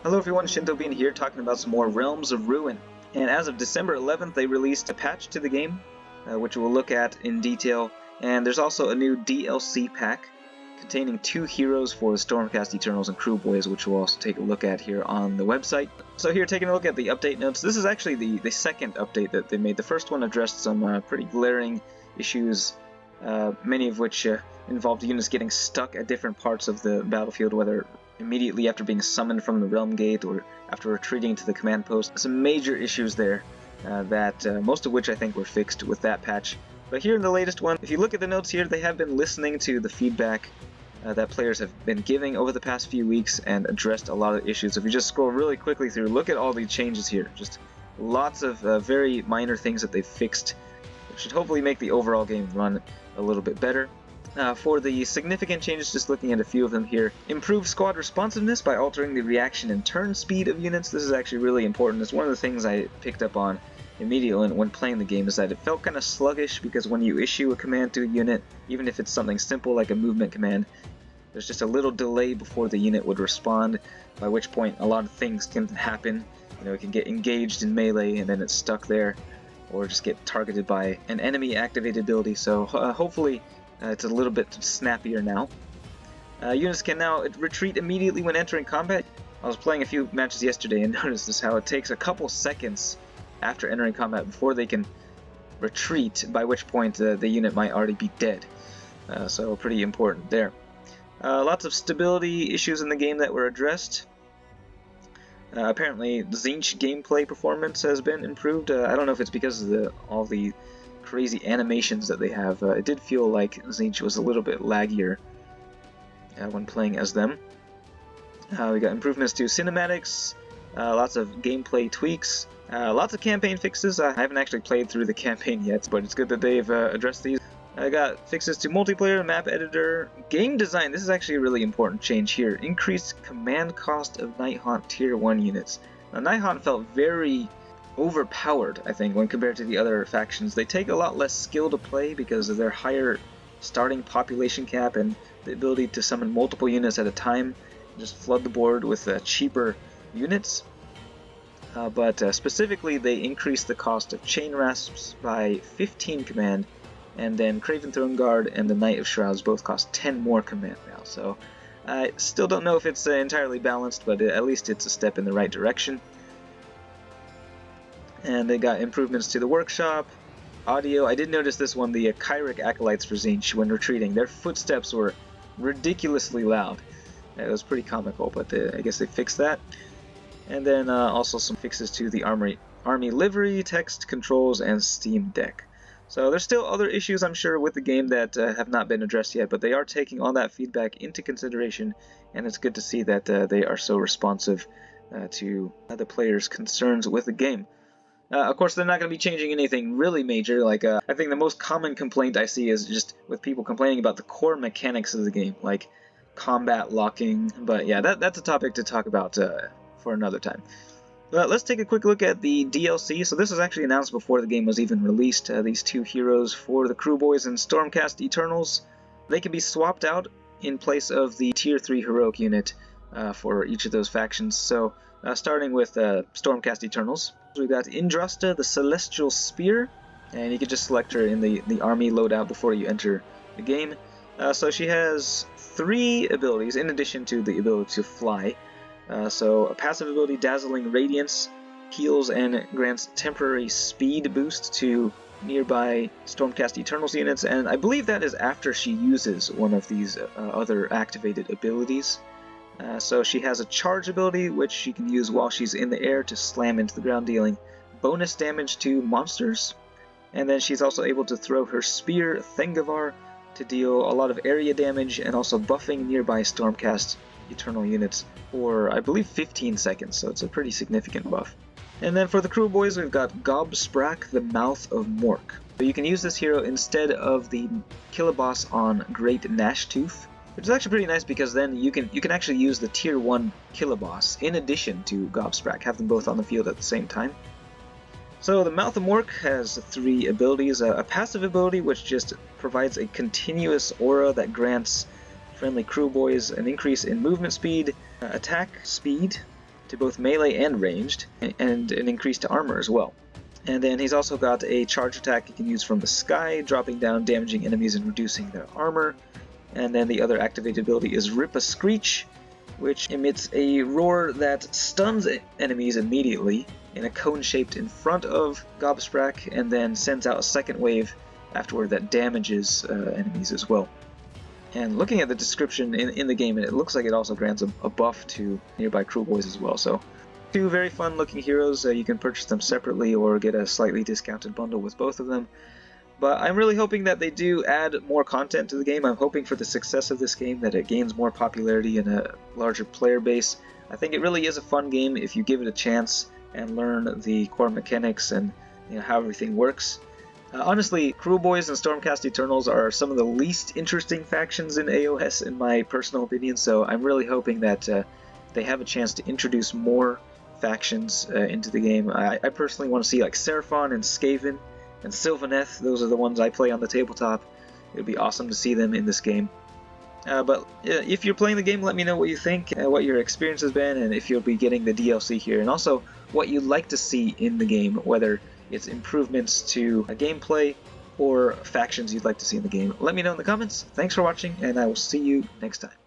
Hello everyone, Shinto Bean here talking about some more Realms of Ruin. And as of December 11th, they released a patch to the game, which we'll look at in detail. And there's also a new DLC pack containing 2 heroes for the Stormcast Eternals and Crewboys, which we'll also take a look at here on the website. So here, taking a look at the update notes, this is actually the second update that they made. The first one addressed some pretty glaring issues, many of which involved units getting stuck at different parts of the battlefield, whether immediately after being summoned from the Realm Gate or after retreating to the command post. Some major issues there, most of which I think were fixed with that patch. But here in the latest one, if you look at the notes here, they have been listening to the feedback that players have been giving over the past few weeks and addressed a lot of issues. If you just scroll really quickly through, look at all the changes here. Just lots of very minor things that they've fixed, which should hopefully make the overall game run a little bit better. For the significant changes, just looking at a few of them here. Improve squad responsiveness by altering the reaction and turn speed of units. This is actually really important. It's one of the things I picked up on immediately when playing the game, is that it felt kind of sluggish, because when you issue a command to a unit, even if it's something simple like a movement command, there's just a little delay before the unit would respond, by which point a lot of things can happen. You know, it can get engaged in melee and then it's stuck there, or just get targeted by an enemy activated ability. So hopefully it's a little bit snappier now. Units can now retreat immediately when entering combat. I was playing a few matches yesterday and noticed this, how it takes a couple seconds after entering combat before they can retreat, by which point the unit might already be dead. So pretty important there. Lots of stability issues in the game that were addressed. Apparently Tzeentch gameplay performance has been improved. I don't know if it's because of all the crazy animations that they have. It did feel like Tzeentch was a little bit laggier when playing as them. We got improvements to cinematics, lots of gameplay tweaks, lots of campaign fixes. I haven't actually played through the campaign yet, but it's good that they've addressed these. I got fixes to multiplayer, map editor, game design. This is actually a really important change here. Increased command cost of Nighthaunt Tier 1 units. Now, Nighthaunt felt very overpowered, I think, when compared to the other factions. They take a lot less skill to play because of their higher starting population cap and the ability to summon multiple units at a time, just flood the board with cheaper units. But specifically, they increased the cost of Chain Rasps by 15 command, and then Craven Throne Guard and the Knight of Shrouds both cost 10 more command now. So I still don't know if it's entirely balanced, but at least it's a step in the right direction. And they got improvements to the workshop, audio. I did notice this one, the Kyric Acolytes for Tzeentch, when retreating, their footsteps were ridiculously loud. It was pretty comical, but I guess they fixed that. And then also some fixes to the army livery, text controls, and Steam Deck. So there's still other issues, I'm sure, with the game that have not been addressed yet, but they are taking all that feedback into consideration, and it's good to see that they are so responsive to the players' concerns with the game. Of course, they're not going to be changing anything really major. Like, I think the most common complaint I see is just with people complaining about the core mechanics of the game, like combat locking. But yeah, that's a topic to talk about for another time. Let's take a quick look at the DLC. So this was actually announced before the game was even released. These 2 heroes for the Crewboys and Stormcast Eternals, they can be swapped out in place of the Tier 3 heroic unit for each of those factions. So starting with Stormcast Eternals, we've got Indrasta, the Celestial Spear, and you can just select her in the army loadout before you enter the game. So she has 3 abilities in addition to the ability to fly. So a passive ability, Dazzling Radiance, heals and grants temporary speed boost to nearby Stormcast Eternals units, and I believe that is after she uses one of these other activated abilities. So she has a charge ability, which she can use while she's in the air to slam into the ground, dealing bonus damage to monsters. And then she's also able to throw her spear, Thengavar, to deal a lot of area damage and also buffing nearby Stormcast Eternal units for, I believe, 15 seconds, so it's a pretty significant buff. And then for the Crewboys, we've got Gobsprakk, the Mouth of Mork. So you can use this hero instead of the Killaboss on Great Gnashtooth, which is actually pretty nice, because then you can actually use the Tier 1 Killaboss in addition to Gobsprakk, have them both on the field at the same time. So the Mouth of Mork has 3 abilities. A passive ability, which just provides a continuous aura that grants friendly Crewboys an increase in movement speed, attack speed, to both melee and ranged, and an increase to armor as well. And then he's also got a charge attack he can use from the sky, dropping down, damaging enemies, and reducing their armor. And then the other activated ability is Rip a Screech, which emits a roar that stuns enemies immediately in a cone shaped in front of Gobsprakk, and then sends out a second wave afterward that damages enemies as well. And looking at the description in the game, it looks like it also grants a buff to nearby Kruleboyz as well. So, two very fun looking heroes. You can purchase them separately or get a slightly discounted bundle with both of them. But I'm really hoping that they do add more content to the game. I'm hoping for the success of this game that it gains more popularity and a larger player base. I think it really is a fun game if you give it a chance and learn the core mechanics and how everything works. Honestly, Kruleboyz and Stormcast Eternals are some of the least interesting factions in AOS in my personal opinion, so I'm really hoping that they have a chance to introduce more factions into the game. I personally want to see like Seraphon and Skaven and Sylvaneth. Those are the ones I play on the tabletop. It would be awesome to see them in this game. But if you're playing the game, let me know what you think, what your experience has been, and if you'll be getting the DLC here, and also what you'd like to see in the game, whether it's improvements to gameplay or factions you'd like to see in the game. Let me know in the comments. Thanks for watching, and I will see you next time.